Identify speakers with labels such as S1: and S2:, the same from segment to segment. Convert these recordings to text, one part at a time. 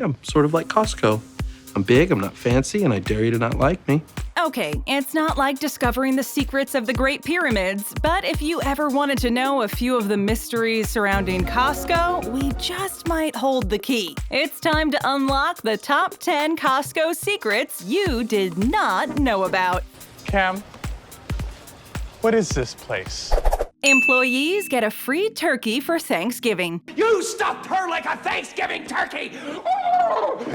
S1: I'm sort of like Costco. I'm big, I'm not fancy, and I dare you to not like me.
S2: Okay, it's not like discovering the secrets of the Great Pyramids, but if you ever wanted to know a few of the mysteries surrounding Costco, we just might hold the key. It's time to unlock the top 10 Costco secrets you did not know about.
S3: Cam, what is this place?
S2: Employees get a free turkey for Thanksgiving.
S4: You stuffed her like a Thanksgiving turkey!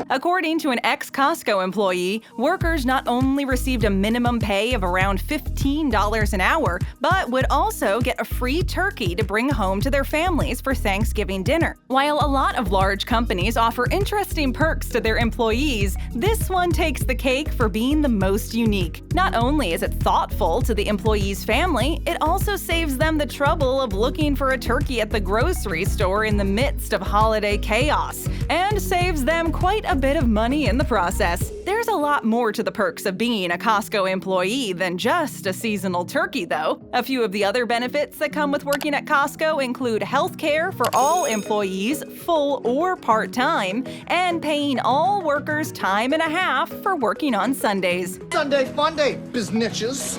S2: According to an ex-Costco employee, workers not only received a minimum pay of around $15 an hour, but would also get a free turkey to bring home to their families for Thanksgiving dinner. While a lot of large companies offer interesting perks to their employees, this one takes the cake for being the most unique. Not only is it thoughtful to the employee's family, it also saves them the trouble of looking for a turkey at the grocery store in the midst of holiday chaos, and saves them quite a bit of money in the process. There's a lot more to the perks of being a Costco employee than just a seasonal turkey, though. A few of the other benefits that come with working at Costco include healthcare for all employees, full or part-time, and paying all workers time and a half for working on Sundays.
S5: Sunday fun day, biznitches.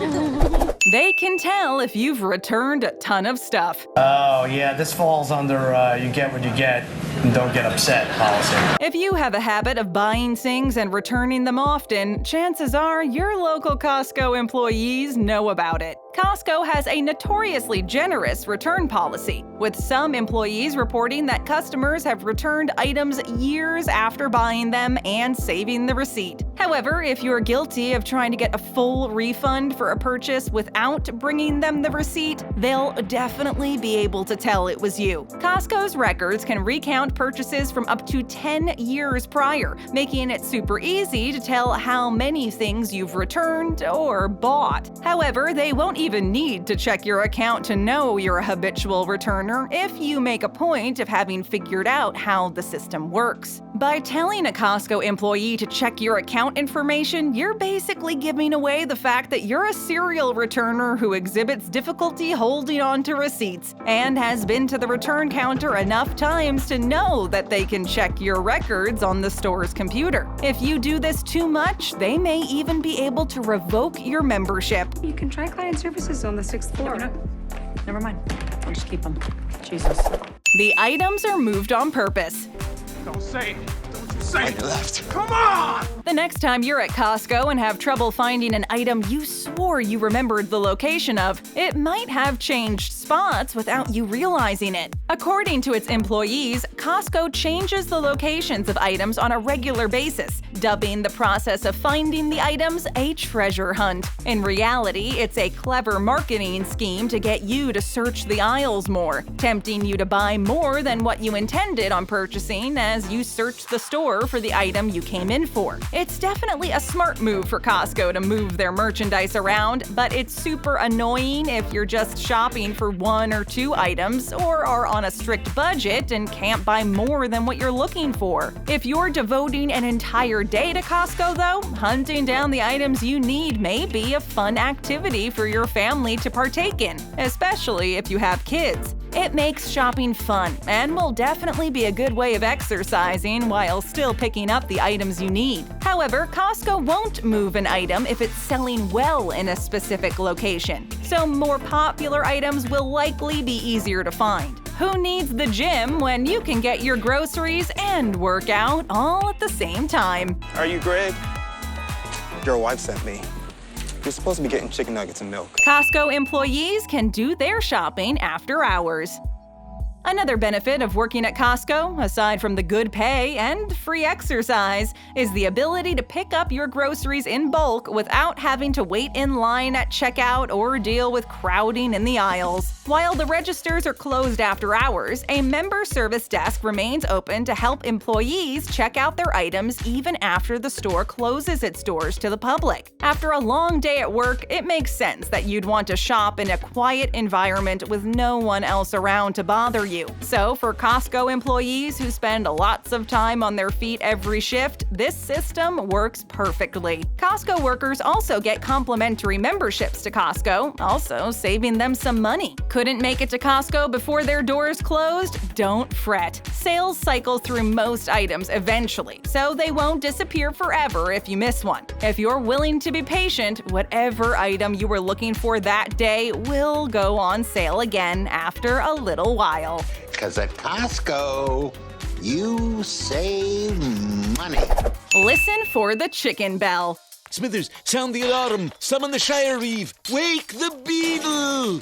S2: They can tell if you've returned a ton of stuff.
S6: Oh, yeah, this falls under you get what you get and don't get upset policy.
S2: If you have a habit of buying things and returning them often, chances are your local Costco employees know about it. Costco has a notoriously generous return policy, with some employees reporting that customers have returned items years after buying them and saving the receipt. However, if you're guilty of trying to get a full refund for a purchase without bringing them the receipt, they'll definitely be able to tell it was you. Costco's records can recount purchases from up to 10 years prior, making it super easy to tell how many things you've returned or bought. However, they won't even need to check your account to know you're a habitual returner if you make a point of having figured out how the system works. By telling a Costco employee to check your account information, you're basically giving away the fact that you're a serial returner who exhibits difficulty holding on to receipts and has been to the return counter enough times to know that they can check your records on the store's computer. If you do this too much, they may even be able to revoke your membership.
S7: You can try client services on the 6th floor. Never mind. I'll just keep them. Jesus.
S2: The items are moved on purpose.
S4: Don't say it. Don't you say it. Left. Come on!
S2: The next time you're at Costco and have trouble finding an item you swore you remembered the location of, it might have changed spots without you realizing it. According to its employees, Costco changes the locations of items on a regular basis, dubbing the process of finding the items a treasure hunt. In reality, it's a clever marketing scheme to get you to search the aisles more, tempting you to buy more than what you intended on purchasing as you search the store for the item you came in for. It's definitely a smart move for Costco to move their merchandise around, but it's super annoying if you're just shopping for one or two items or are on a strict budget and can't buy more than what you're looking for. If you're devoting an entire day to Costco, though, hunting down the items you need may be a fun activity for your family to partake in, especially if you have kids. It makes shopping fun and will definitely be a good way of exercising while still picking up the items you need. However, Costco won't move an item if it's selling well in a specific location, so more popular items will likely be easier to find. Who needs the gym when you can get your groceries and work out all at the same time?
S8: Are you Greg? Your wife sent me. You're supposed to be getting chicken nuggets and milk.
S2: Costco employees can do their shopping after hours. Another benefit of working at Costco, aside from the good pay and free exercise, is the ability to pick up your groceries in bulk without having to wait in line at checkout or deal with crowding in the aisles. While the registers are closed after hours, a member service desk remains open to help employees check out their items even after the store closes its doors to the public. After a long day at work, it makes sense that you'd want to shop in a quiet environment with no one else around to bother you. you. So for Costco employees who spend lots of time on their feet every shift, this system works perfectly. Costco workers also get complimentary memberships to Costco, also saving them some money. Couldn't make it to Costco before their doors closed? Don't fret. Sales cycle through most items eventually, so they won't disappear forever if you miss one. If you're willing to be patient, whatever item you were looking for that day will go on sale again after a little while.
S9: Because at Costco, you save money.
S2: Listen for the chicken bell.
S10: Smithers, sound the alarm. Summon the Shire Reeve. Wake the beetle.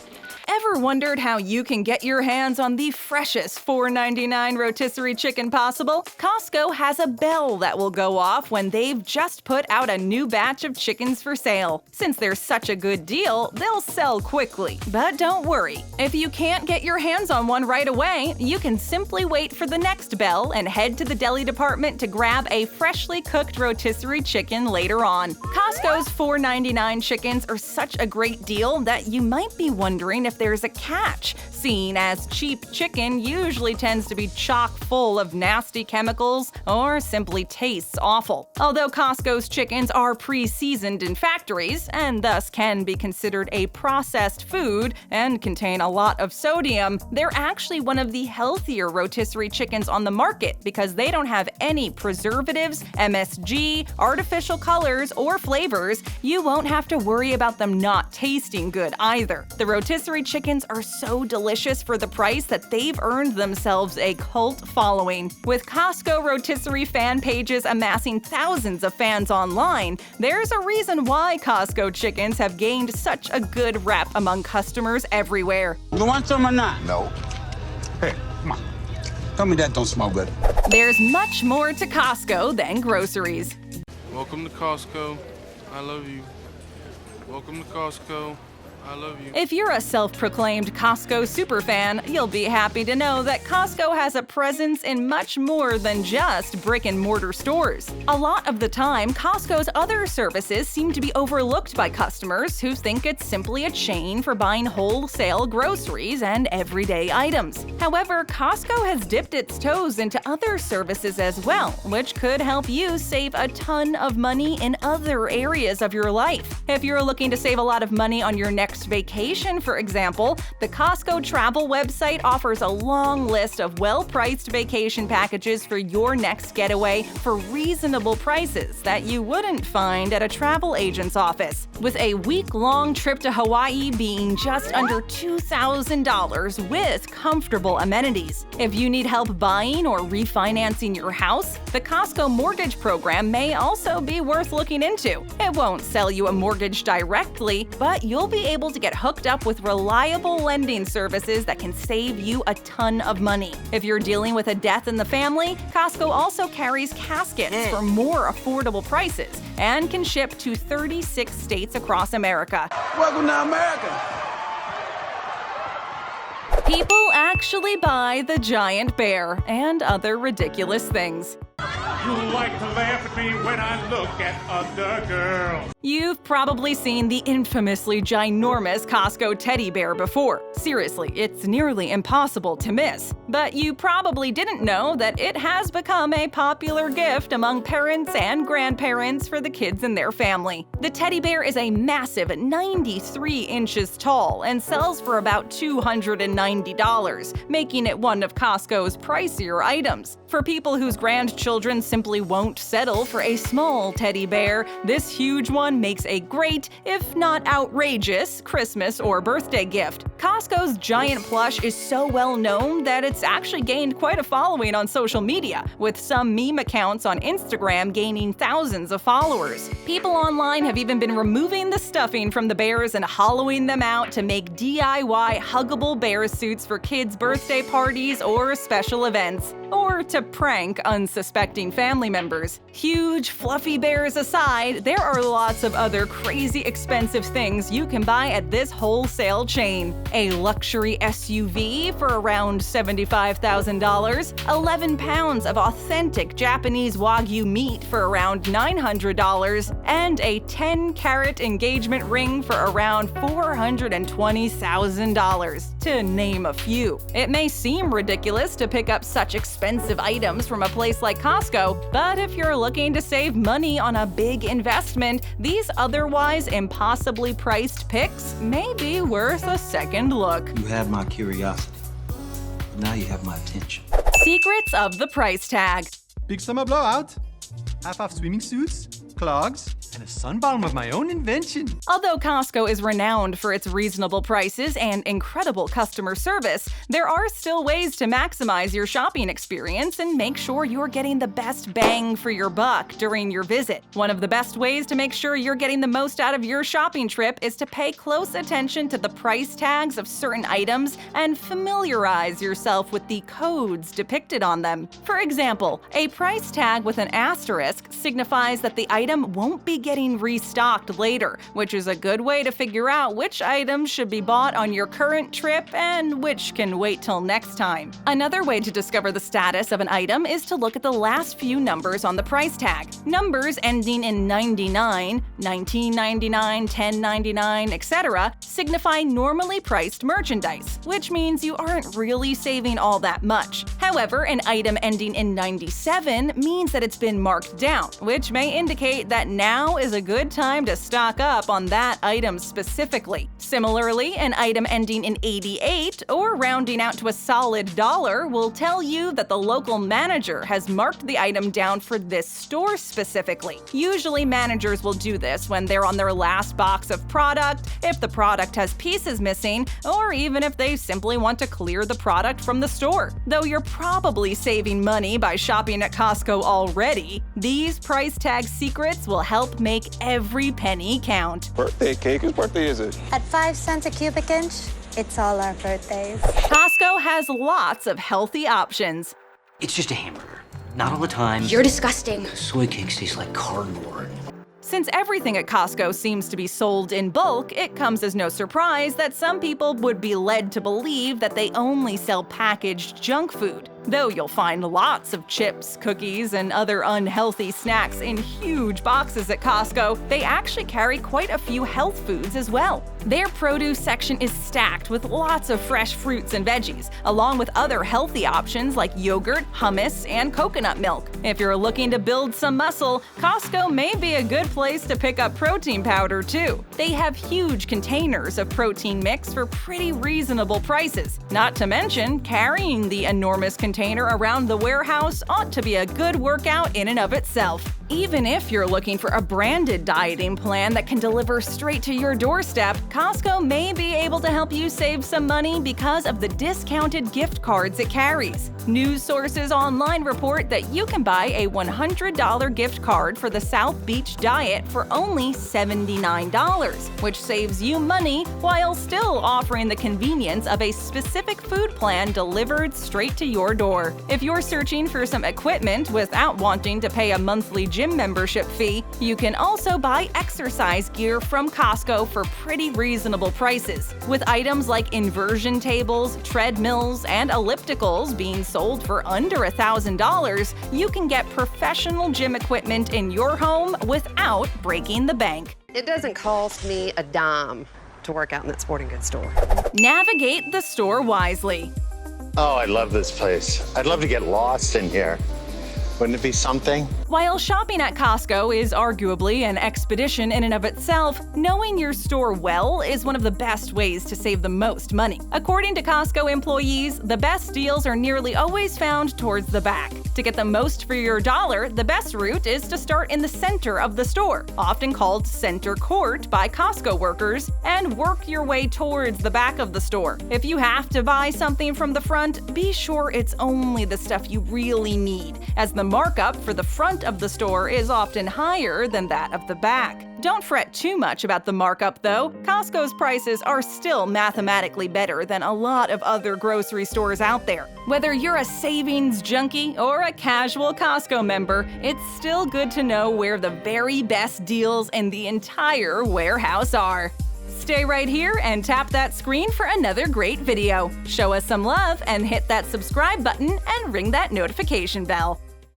S2: Ever wondered how you can get your hands on the freshest $4.99 rotisserie chicken possible? Costco has a bell that will go off when they've just put out a new batch of chickens for sale. Since they're such a good deal, they'll sell quickly. But don't worry, if you can't get your hands on one right away, you can simply wait for the next bell and head to the deli department to grab a freshly cooked rotisserie chicken later on. Costco's $4.99 chickens are such a great deal that you might be wondering if there's a catch, seeing as cheap chicken usually tends to be chock full of nasty chemicals or simply tastes awful. Although Costco's chickens are pre-seasoned in factories and thus can be considered a processed food and contain a lot of sodium, they're actually one of the healthier rotisserie chickens on the market because they don't have any preservatives, MSG, artificial colors, or flavors. You won't have to worry about them not tasting good either. The rotisserie chickens are so delicious for the price that they've earned themselves a cult following. With Costco rotisserie fan pages amassing thousands of fans online, there's a reason why Costco chickens have gained such a good rep among customers everywhere.
S11: You want some or not?
S9: No.
S11: Hey, come on. Tell me that don't smell good.
S2: There's much more to Costco than groceries.
S12: Welcome to Costco. I love you. Welcome to Costco. I love you.
S2: If you're a self-proclaimed Costco superfan, you'll be happy to know that Costco has a presence in much more than just brick-and-mortar stores. A lot of the time, Costco's other services seem to be overlooked by customers who think it's simply a chain for buying wholesale groceries and everyday items. However, Costco has dipped its toes into other services as well, which could help you save a ton of money in other areas of your life. If you're looking to save a lot of money on your next vacation, for example, the Costco travel website offers a long list of well-priced vacation packages for your next getaway for reasonable prices that you wouldn't find at a travel agent's office. With a week-long trip to Hawaii being just under $2,000 with comfortable amenities. If you need help buying or refinancing your house, the Costco mortgage program may also be worth looking into. It won't sell you a mortgage directly, but you'll be able to get hooked up with reliable lending services that can save you a ton of money. If you're dealing with a death in the family, Costco also carries caskets for more affordable prices and can ship to 36 states across America.
S11: Welcome to America.
S2: People actually buy the giant bear and other ridiculous things.
S4: You like to laugh at me when I look at other girls.
S2: You've probably seen the infamously ginormous Costco teddy bear before. Seriously, it's nearly impossible to miss. But you probably didn't know that it has become a popular gift among parents and grandparents for the kids in their family. The teddy bear is a massive 93 inches tall and sells for about $290, making it one of Costco's pricier items. For people whose grandchildren simply won't settle for a small teddy bear, this huge one makes a great, if not outrageous, Christmas or birthday gift. Costco's giant plush is so well known that it's actually gained quite a following on social media, with some meme accounts on Instagram gaining thousands of followers. People online have even been removing the stuffing from the bears and hollowing them out to make DIY huggable bear suits for kids' birthday parties or special events, or to prank unsuspecting family members. Huge, fluffy bears aside, there are lots of other crazy expensive things you can buy at this wholesale chain. A luxury SUV for around $75,000, 11 pounds of authentic Japanese Wagyu meat for around $900, and a 10-carat engagement ring for around $420,000. to name a few. It may seem ridiculous to pick up such expensive items from a place like Costco, but if you're looking to save money on a big investment, these otherwise impossibly priced picks may be worth a second look.
S13: You had my curiosity. Now you have my attention.
S2: Secrets of the price tag.
S14: Big summer blowout. Half-off swimming suits, clogs, and a sunbalm of my own invention.
S2: Although Costco is renowned for its reasonable prices and incredible customer service, there are still ways to maximize your shopping experience and make sure you're getting the best bang for your buck during your visit. One of the best ways to make sure you're getting the most out of your shopping trip is to pay close attention to the price tags of certain items and familiarize yourself with the codes depicted on them. For example, a price tag with an asterisk signifies that the item won't be getting restocked later, which is a good way to figure out which items should be bought on your current trip and which can wait till next time. Another way to discover the status of an item is to look at the last few numbers on the price tag. Numbers ending in 99, 1999, 1099, etc. signify normally priced merchandise, which means you aren't really saving all that much. However, an item ending in 97 means that it's been marked down, which may indicate that now is a good time to stock up on that item specifically. Similarly, an item ending in 88 or rounding out to a solid dollar will tell you that the local manager has marked the item down for this store specifically. Usually managers will do this when they're on their last box of product, if the product has pieces missing, or even if they simply want to clear the product from the store. Though you're probably saving money by shopping at Costco already, these price tag secrets will help make every penny count.
S8: Birthday cake? Whose birthday is it?
S15: At 5 cents a cubic inch, it's all our birthdays.
S2: Costco has lots of healthy options.
S13: It's just a hamburger. Not all the time.
S15: You're disgusting.
S13: Soy cakes taste like cardboard.
S2: Since everything at Costco seems to be sold in bulk, it comes as no surprise that some people would be led to believe that they only sell packaged junk food. Though you'll find lots of chips, cookies, and other unhealthy snacks in huge boxes at Costco, they actually carry quite a few health foods as well. Their produce section is stacked with lots of fresh fruits and veggies, along with other healthy options like yogurt, hummus, and coconut milk. If you're looking to build some muscle, Costco may be a good place to pick up protein powder too. They have huge containers of protein mix for pretty reasonable prices. Not to mention, carrying the enormous container around the warehouse ought to be a good workout in and of itself. Even if you're looking for a branded dieting plan that can deliver straight to your doorstep, Costco may be able to help you save some money because of the discounted gift cards it carries. News sources online report that you can buy a $100 gift card for the South Beach Diet for only $79, which saves you money while still offering the convenience of a specific food plan delivered straight to your door. If you're searching for some equipment without wanting to pay a monthly gym membership fee, you can also buy exercise gear from Costco for pretty reasonable prices. With items like inversion tables, treadmills, and ellipticals being sold for under $1,000, you can get professional gym equipment in your home without breaking the bank.
S16: It doesn't cost me a dime to work out in that sporting goods store.
S2: Navigate the store wisely.
S9: Oh, I love this place. I'd love to get lost in here. Wouldn't it be something?
S2: While shopping at Costco is arguably an expedition in and of itself, knowing your store well is one of the best ways to save the most money. According to Costco employees, the best deals are nearly always found towards the back. To get the most for your dollar, the best route is to start in the center of the store, often called center court by Costco workers, and work your way towards the back of the store. If you have to buy something from the front, be sure it's only the stuff you really need, as the markup for the front of the store is often higher than that of the back. Don't fret too much about the markup though. Costco's prices are still mathematically better than a lot of other grocery stores out there. Whether you're a savings junkie or a casual Costco member, it's still good to know where the very best deals in the entire warehouse are. Stay right here and tap that screen for another great video. Show us some love and hit that subscribe button and ring that notification bell.